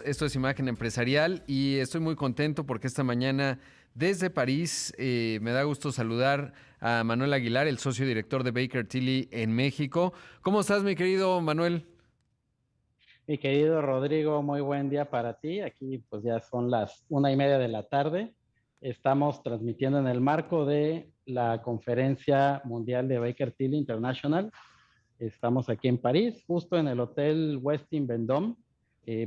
Esto es Imagen Empresarial y estoy muy contento porque esta mañana desde París me da gusto saludar a Manuel Aguilar, el socio director de Baker Tilly en México. ¿Cómo estás, mi querido Manuel? Mi querido Rodrigo, muy buen día para ti. Aquí pues ya son las 1:30 de la tarde. Estamos transmitiendo en el marco de la Conferencia Mundial de Baker Tilly International. Estamos aquí en París, justo en el Hotel Westin Vendôme.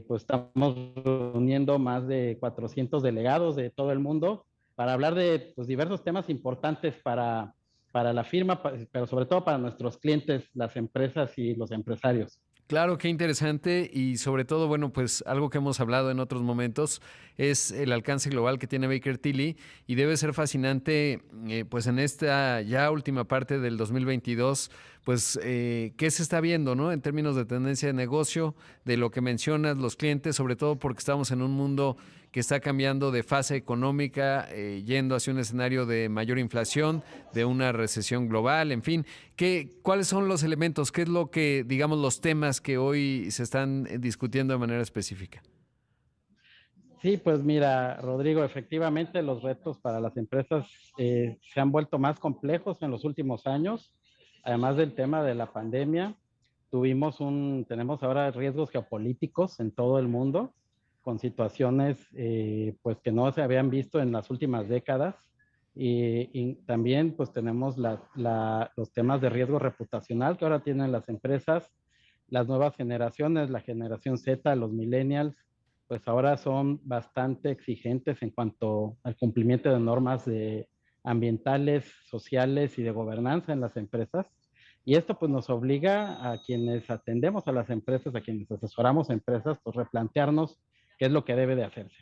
Pues estamos reuniendo más de 400 delegados de todo el mundo para hablar de pues, diversos temas importantes para la firma, pero sobre todo para nuestros clientes, las empresas y los empresarios. Claro, qué interesante y sobre todo, bueno, pues algo que hemos hablado en otros momentos es el alcance global que tiene Baker Tilly y debe ser fascinante, pues en esta ya última parte del 2022, pues qué se está viendo, ¿no? En términos de tendencia de negocio, de lo que mencionas, los clientes, sobre todo porque estamos en un mundo que está cambiando de fase económica, yendo hacia un escenario de mayor inflación, de una recesión global, en fin. ¿Cuáles son los elementos? ¿Qué es lo que, digamos, los temas que hoy se están discutiendo de manera específica? Sí, pues mira, Rodrigo, efectivamente los retos para las empresas se han vuelto más complejos en los últimos años. Además del tema de la pandemia, tenemos ahora riesgos geopolíticos en todo el mundo, con situaciones pues que no se habían visto en las últimas décadas. Y también pues tenemos los temas de riesgo reputacional que ahora tienen las empresas, las nuevas generaciones, la generación Z, los millennials pues ahora son bastante exigentes en cuanto al cumplimiento de normas ambientales, sociales y de gobernanza en las empresas. Y esto pues nos obliga a quienes atendemos a las empresas, a quienes asesoramos a empresas, pues replantearnos qué es lo que debe de hacerse.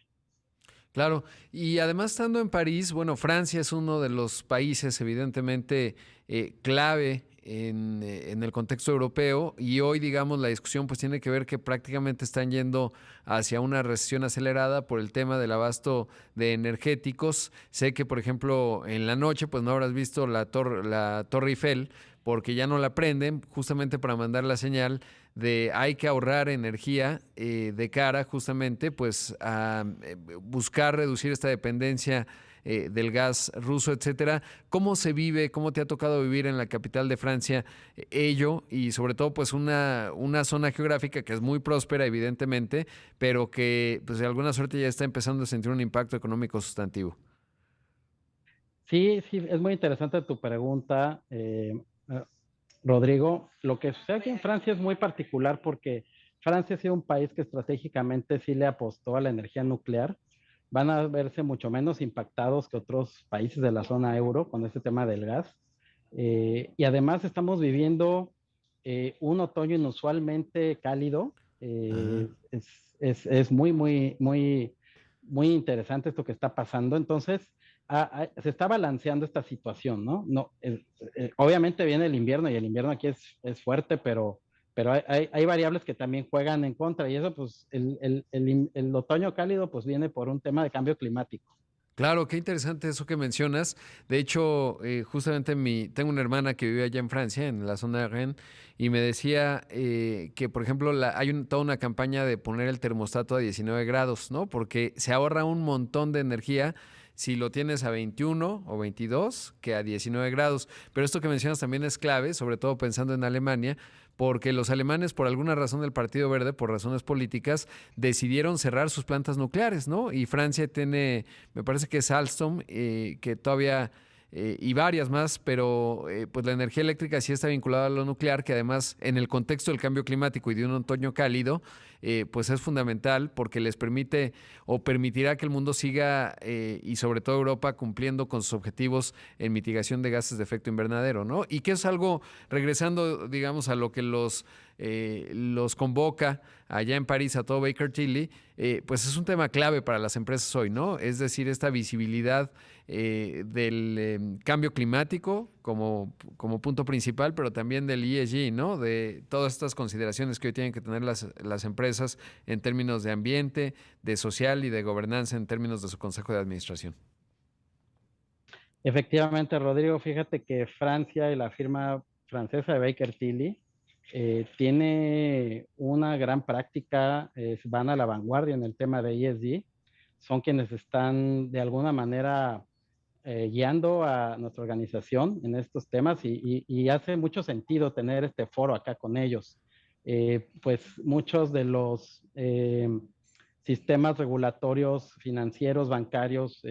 Claro, y además estando en París, bueno, Francia es uno de los países evidentemente clave en el contexto europeo y hoy, digamos, la discusión pues tiene que ver que prácticamente están yendo hacia una recesión acelerada por el tema del abasto de energéticos. Sé que, por ejemplo, en la noche pues no habrás visto la Torre Eiffel porque ya no la prenden justamente para mandar la señal de hay que ahorrar energía de cara justamente pues a buscar reducir esta dependencia del gas ruso, etcétera. ¿Cómo se vive, cómo te ha tocado vivir en la capital de Francia ello y sobre todo pues una zona geográfica que es muy próspera evidentemente, pero que pues de alguna suerte ya está empezando a sentir un impacto económico sustantivo? Sí, sí, es muy interesante tu pregunta, Rodrigo. Lo que sucede aquí en Francia es muy particular porque Francia ha sido un país que estratégicamente sí le apostó a la energía nuclear. Van a verse mucho menos impactados que otros países de la zona euro con este tema del gas. Y además estamos viviendo un otoño inusualmente cálido. Ah, Es muy, muy, muy, muy interesante esto que está pasando. Entonces, se está balanceando esta situación, ¿no? No obviamente viene el invierno y el invierno aquí es fuerte, pero hay variables que también juegan en contra y eso, pues, el otoño cálido, pues, viene por un tema de cambio climático. claro, qué interesante eso que mencionas. De hecho, justamente tengo una hermana que vive allá en Francia, en la zona de Rennes, y me decía que, por ejemplo, hay toda una campaña de poner el termostato a 19 grados, ¿no? Porque se ahorra un montón de energía si lo tienes a 21 o 22 que a 19 grados. Pero esto que mencionas también es clave, sobre todo pensando en Alemania, porque los alemanes, por alguna razón del Partido Verde, por razones políticas, decidieron cerrar sus plantas nucleares, ¿no? Y Francia tiene, me parece que es Alstom, que todavía, y varias más, pero pues la energía eléctrica sí está vinculada a lo nuclear, que además en el contexto del cambio climático y de un otoño cálido, pues es fundamental porque les permite o permitirá que el mundo siga, y sobre todo Europa, cumpliendo con sus objetivos en mitigación de gases de efecto invernadero, ¿no? Y que es algo, regresando, digamos, a lo que los convoca allá en París a todo Baker Tilly, pues es un tema clave para las empresas hoy, ¿no? Es decir, esta visibilidad del cambio climático como punto principal, pero también del ESG, ¿no? De todas estas consideraciones que hoy tienen que tener las empresas en términos de ambiente, de social y de gobernanza en términos de su consejo de administración. Efectivamente, Rodrigo, fíjate que Francia y la firma francesa de Baker Tilly tiene una gran práctica, van a la vanguardia en el tema de ESG, son quienes están de alguna manera guiando a nuestra organización en estos temas y hace mucho sentido tener este foro acá con ellos. Pues muchos de los sistemas regulatorios financieros, bancarios,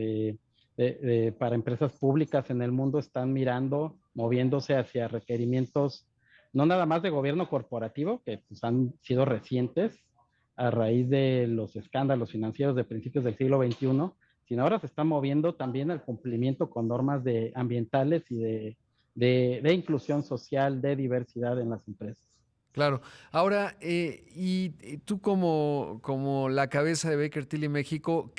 para empresas públicas en el mundo están mirando, moviéndose hacia requerimientos no nada más de gobierno corporativo, que pues, han sido recientes a raíz de los escándalos financieros de principios del siglo XXI, sino ahora se está moviendo también al cumplimiento con normas ambientales y de inclusión social, de diversidad en las empresas. Claro. Ahora, y tú como la cabeza de Baker Tilly México,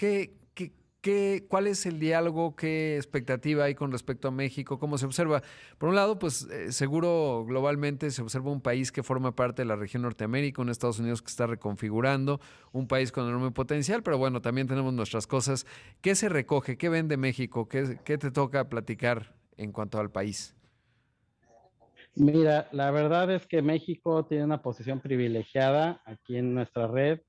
¿cuál es el diálogo? ¿Qué expectativa hay con respecto a México? ¿Cómo se observa? Por un lado, pues seguro globalmente se observa un país que forma parte de la región Norteamérica, un Estados Unidos que está reconfigurando, un país con enorme potencial, pero bueno, también tenemos nuestras cosas. ¿Qué se recoge? ¿Qué vende México? ¿Qué te toca platicar en cuanto al país? Mira, la verdad es que México tiene una posición privilegiada aquí en nuestra red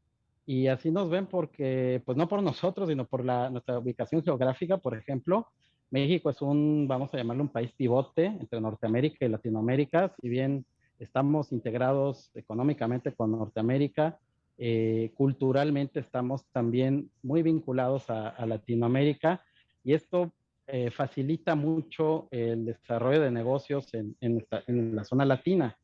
y así nos ven porque, pues no por nosotros, sino por nuestra ubicación geográfica, por ejemplo. México es vamos a llamarlo un país pivote entre Norteamérica y Latinoamérica. Si bien estamos integrados económicamente con Norteamérica, culturalmente estamos también muy vinculados a Latinoamérica y esto facilita mucho el desarrollo de negocios en la zona latina.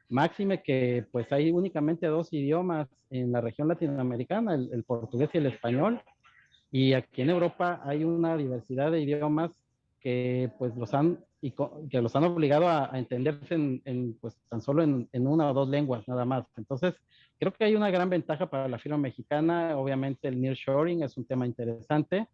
Máxime que pues hay únicamente dos idiomas en la región latinoamericana, el portugués y el español, y aquí en Europa hay una diversidad de idiomas que pues que los han obligado a entenderse pues tan solo en una o dos lenguas nada más. Entonces, creo que hay una gran ventaja para la firma mexicana. Obviamente el nearshoring es un tema interesante.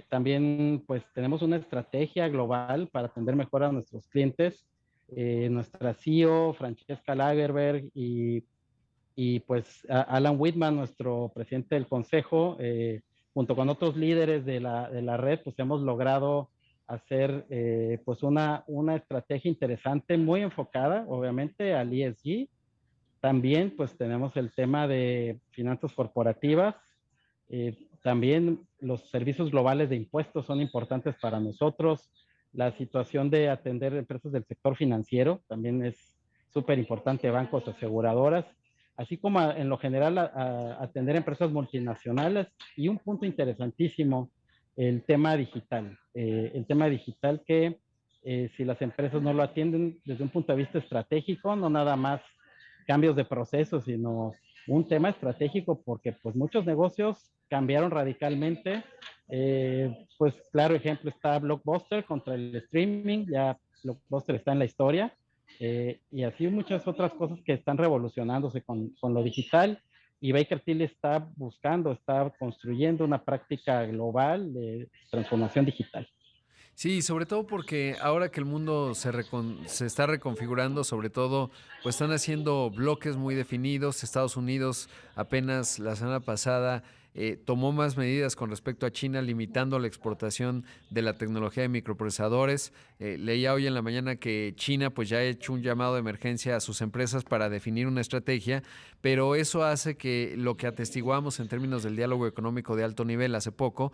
También pues tenemos una estrategia global para atender mejor a nuestros clientes. Nuestra CEO, Francesca Lagerberg, y pues Alan Whitman, nuestro presidente del consejo, junto con otros líderes de la red, pues hemos logrado hacer pues una estrategia interesante, muy enfocada obviamente al ESG. También pues tenemos el tema de finanzas corporativas. También los servicios globales de impuestos son importantes para nosotros. La situación de atender empresas del sector financiero también es súper importante, bancos, aseguradoras, así como en lo general atender empresas multinacionales. Y un punto interesantísimo, el tema digital. El tema digital que si las empresas no lo atienden desde un punto de vista estratégico, no nada más cambios de procesos, sino un tema estratégico porque pues muchos negocios cambiaron radicalmente. Pues claro ejemplo está Blockbuster contra el streaming, ya Blockbuster está en la historia, y así muchas otras cosas que están revolucionándose con lo digital, y Baker Tilly está construyendo una práctica global de transformación digital. Sí, sobre todo porque ahora que el mundo se está reconfigurando, sobre todo, pues están haciendo bloques muy definidos. Estados Unidos apenas la semana pasada tomó más medidas con respecto a China, limitando la exportación de la tecnología de microprocesadores. Leía hoy en la mañana que China pues ya ha hecho un llamado de emergencia a sus empresas para definir una estrategia, pero eso hace que lo que atestiguamos en términos del diálogo económico de alto nivel hace poco,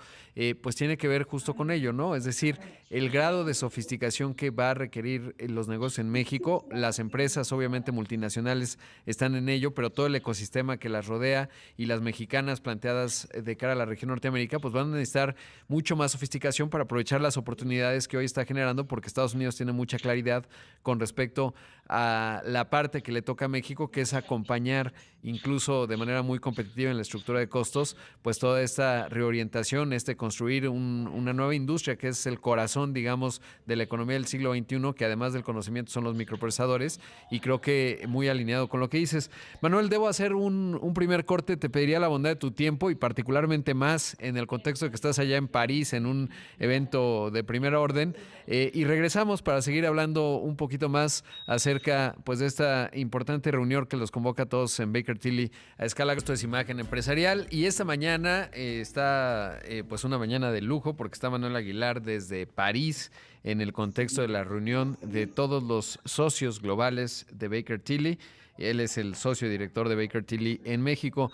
pues tiene que ver justo con ello, ¿no? Es decir, el grado de sofisticación que va a requerir los negocios en México. Las empresas, obviamente multinacionales, están en ello, pero todo el ecosistema que las rodea y las mexicanas planteadas de cara a la región Norteamérica, pues van a necesitar mucho más sofisticación para aprovechar las oportunidades que hoy está generando, porque Estados Unidos tiene mucha claridad con respecto a la parte que le toca a México, que es acompañar incluso de manera muy competitiva en la estructura de costos, pues toda esta reorientación, construir una nueva industria que es el corazón, digamos, de la economía del siglo XXI, que además del conocimiento son los microprocesadores, y creo que muy alineado con lo que dices. Manuel, debo hacer un primer corte, te pediría la bondad de tu tiempo y particularmente más en el contexto de que estás allá en París en un evento de primera orden. Y regresamos para seguir hablando un poquito más acerca pues, de esta importante reunión que los convoca a todos en Baker Tilly a escala. Esto es Imagen Empresarial y esta mañana está pues una mañana de lujo porque está Manuel Aguilar desde París en el contexto de la reunión de todos los socios globales de Baker Tilly. Él es el socio director de Baker Tilly en México.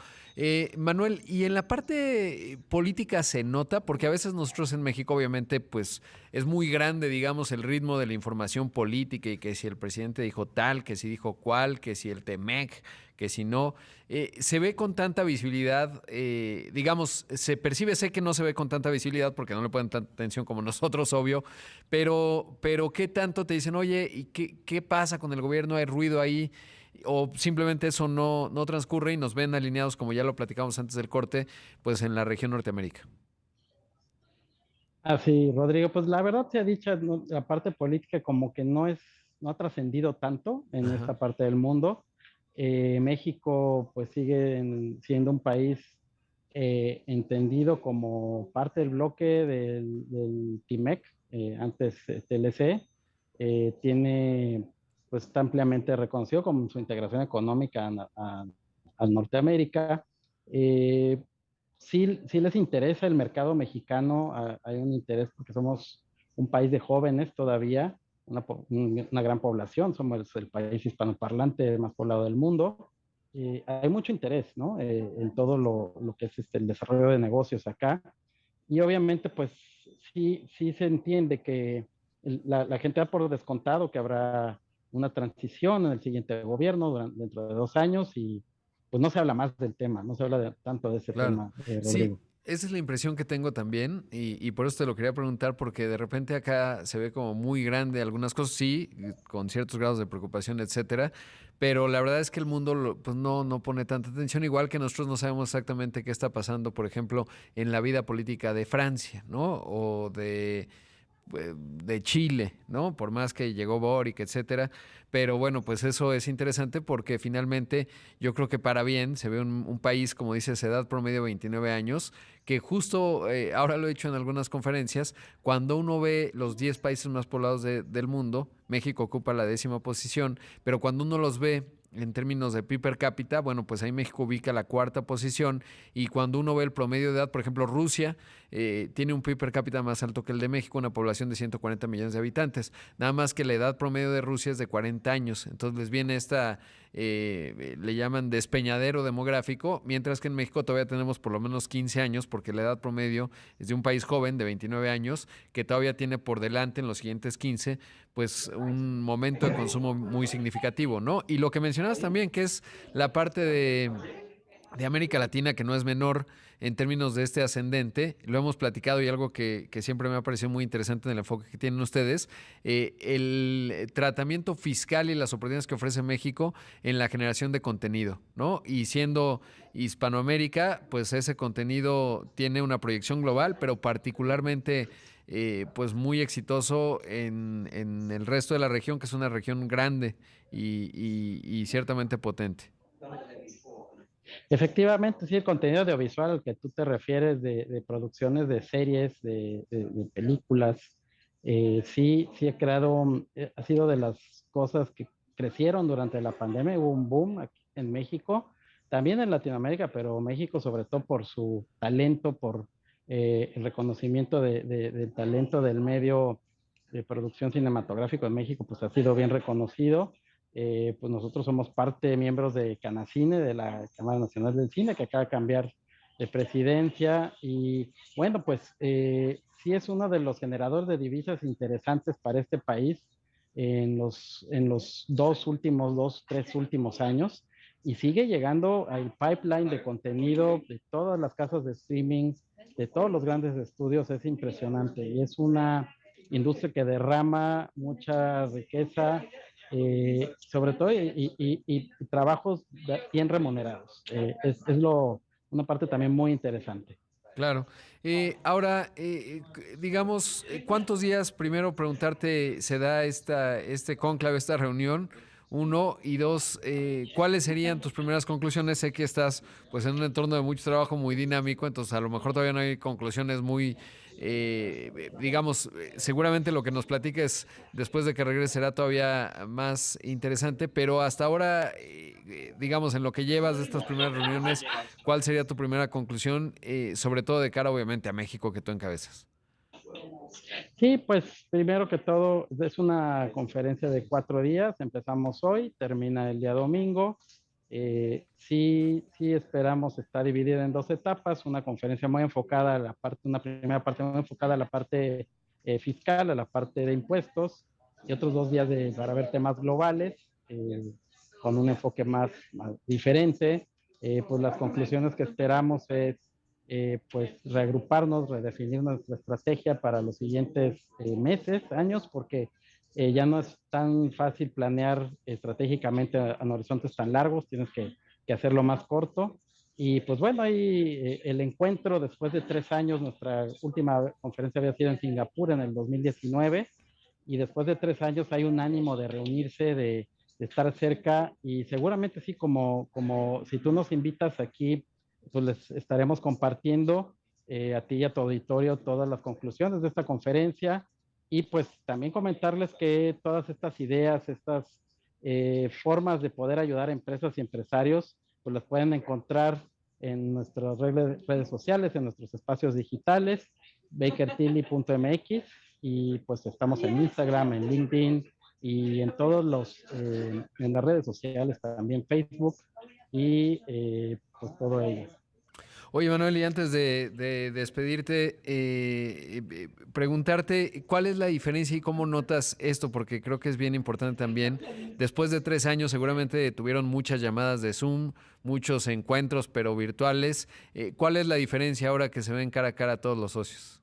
Manuel, y en la parte política se nota, porque a veces nosotros en México obviamente pues es muy grande, digamos, el ritmo de la información política y que si el presidente dijo tal, que si dijo cual, que si el TEMEC, que si no, se ve con tanta visibilidad, digamos, se percibe, sé que no se ve con tanta visibilidad porque no le ponen tanta atención como nosotros, obvio, pero ¿qué tanto te dicen, oye, ¿y qué pasa con el gobierno? ¿Hay ruido ahí? O simplemente eso no transcurre y nos ven alineados, como ya lo platicamos antes del corte, pues en la región Norteamérica. Así, Rodrigo, pues la verdad se ha dicho, ¿no? La parte política como que no ha trascendido tanto en Ajá. esta parte del mundo. México pues sigue siendo un país entendido como parte del bloque del TIMEC, antes TLC. Tiene, pues está ampliamente reconocido como su integración económica a Norteamérica. Eh, sí les interesa el mercado mexicano, hay un interés porque somos un país de jóvenes todavía, una gran población, somos el país hispanoparlante más poblado del mundo. Hay mucho interés, ¿no? En todo lo que es el desarrollo de negocios acá. Y obviamente, pues sí se entiende que la gente da por descontado que habrá una transición en el siguiente gobierno dentro de 2 años y pues no se habla más del tema, no se habla tanto de ese Claro. tema, Sí, Rodrigo. esa es la impresión que tengo también y por eso te lo quería preguntar porque de repente acá se ve como muy grande algunas cosas, sí, con ciertos grados de preocupación, etcétera, pero la verdad es que el mundo pues no pone tanta atención, igual que nosotros no sabemos exactamente qué está pasando, por ejemplo, en la vida política de Francia, ¿no? O de Chile, ¿no? Por más que llegó Boric, etcétera. Pero bueno, pues eso es interesante porque finalmente yo creo que para bien se ve un país, como dices, edad promedio 29 años, que justo ahora lo he dicho en algunas conferencias, cuando uno ve los 10 países más poblados del mundo, México ocupa la 10ª posición, pero cuando uno los ve en términos de PIB per cápita, bueno, pues ahí México ubica la 4ª posición y cuando uno ve el promedio de edad, por ejemplo, Rusia tiene un PIB per cápita más alto que el de México, una población de 140 millones de habitantes, nada más que la edad promedio de Rusia es de 40 años, entonces les viene le llaman despeñadero demográfico, mientras que en México todavía tenemos por lo menos 15 años, porque la edad promedio es de un país joven de 29 años, que todavía tiene por delante en los siguientes 15 pues un momento de consumo muy significativo, ¿no? Y lo que mencionabas también, que es la parte de América Latina, que no es menor en términos de este ascendente, lo hemos platicado y algo que siempre me ha parecido muy interesante en el enfoque que tienen ustedes, el tratamiento fiscal y las oportunidades que ofrece México en la generación de contenido, ¿no? Y siendo Hispanoamérica, pues ese contenido tiene una proyección global, pero particularmente pues muy exitoso en el resto de la región, que es una región grande y ciertamente potente. Efectivamente, sí, el contenido audiovisual al que tú te refieres de producciones de series, de películas, sí ha creado, ha sido de las cosas que crecieron durante la pandemia, hubo un boom aquí en México, también en Latinoamérica, pero México sobre todo por su talento, por el reconocimiento del talento del medio de producción cinematográfico en México, pues ha sido bien reconocido. Pues nosotros somos miembros de Canacine, de la Cámara Nacional del Cine, que acaba de cambiar de presidencia. Y bueno, pues sí es uno de los generadores de divisas interesantes para este país en los tres últimos años. Y sigue llegando al pipeline de contenido de todas las casas de streaming, de todos los grandes estudios, es impresionante. Y es una industria que derrama mucha riqueza, sobre todo y trabajos bien remunerados. Una parte también muy interesante. Claro. Ahora, digamos, ¿cuántos días, primero preguntarte, se da este cónclave, esta reunión? Uno, y dos, ¿cuáles serían tus primeras conclusiones? Sé que estás pues en un entorno de mucho trabajo muy dinámico, entonces a lo mejor todavía no hay conclusiones muy, digamos, seguramente lo que nos platiques después de que regrese será todavía más interesante, pero hasta ahora, digamos, en lo que llevas de estas primeras reuniones, ¿cuál sería tu primera conclusión, sobre todo de cara obviamente a México que tú encabezas? Sí, pues primero que todo es una conferencia de 4 días. Empezamos hoy, termina el día domingo. Sí esperamos estar dividida en 2 etapas. Una conferencia muy enfocada a la parte, una primera parte muy enfocada a la parte fiscal, a la parte de impuestos, y otros 2 días para ver temas globales con un enfoque más diferente. Pues las conclusiones que esperamos es pues reagruparnos, redefinir nuestra estrategia para los siguientes meses, años, porque ya no es tan fácil planear estratégicamente en horizontes tan largos, tienes que hacerlo más corto. Y pues bueno, ahí el encuentro después de 3 años, nuestra última conferencia había sido en Singapur en el 2019, y después de 3 años hay un ánimo de reunirse, de estar cerca, y seguramente sí, como si tú nos invitas aquí, pues les estaremos compartiendo a ti y a tu auditorio todas las conclusiones de esta conferencia, y pues también comentarles que todas estas ideas, estas formas de poder ayudar a empresas y empresarios, pues las pueden encontrar en nuestras redes sociales, en nuestros espacios digitales, bakertilly.mx, y pues estamos en Instagram, en LinkedIn y en en las redes sociales, también Facebook, y pues todo ello. Oye, Manuel, y antes de despedirte, preguntarte cuál es la diferencia y cómo notas esto, porque creo que es bien importante también. Después de 3 años, seguramente tuvieron muchas llamadas de Zoom, muchos encuentros, pero virtuales. ¿Cuál es la diferencia ahora que se ven cara a cara todos los socios?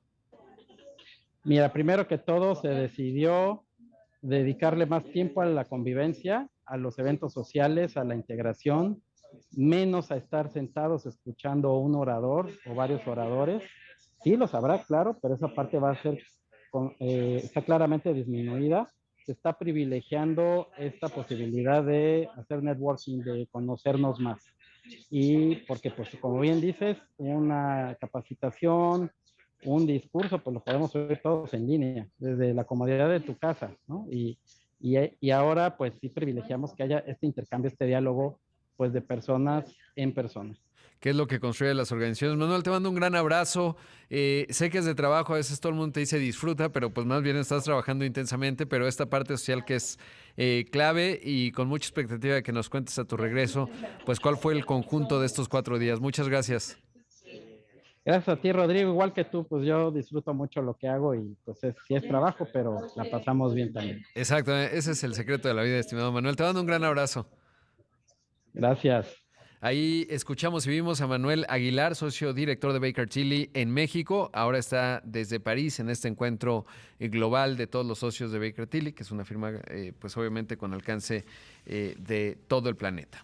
Mira, primero que todo se decidió dedicarle más tiempo a la convivencia, a los eventos sociales, a la integración, menos a estar sentados escuchando un orador o varios oradores. Sí, los habrá, claro, pero esa parte va a ser, está claramente disminuida. Se está privilegiando esta posibilidad de hacer networking, de conocernos más. Y porque, pues, como bien dices, una capacitación, un discurso, pues lo podemos ver todos en línea, desde la comodidad de tu casa, ¿no? Y ahora, pues sí privilegiamos que haya este intercambio, este diálogo, pues de personas en persona. ¿Qué es lo que construye las organizaciones? Manuel, te mando un gran abrazo. Sé que es de trabajo, a veces todo el mundo te dice disfruta, pero pues más bien estás trabajando intensamente, pero esta parte social que es clave y con mucha expectativa de que nos cuentes a tu regreso, pues cuál fue el conjunto de estos 4 días. Muchas gracias. Gracias a ti, Rodrigo. Igual que tú, pues yo disfruto mucho lo que hago, y pues sí es trabajo, pero la pasamos bien también. Exacto, ese es el secreto de la vida, estimado Manuel. Te mando un gran abrazo. Gracias. Ahí escuchamos y vimos a Manuel Aguilar, socio director de Baker Tilly en México. Ahora está desde París en este encuentro global de todos los socios de Baker Tilly, que es una firma, pues obviamente con alcance de todo el planeta.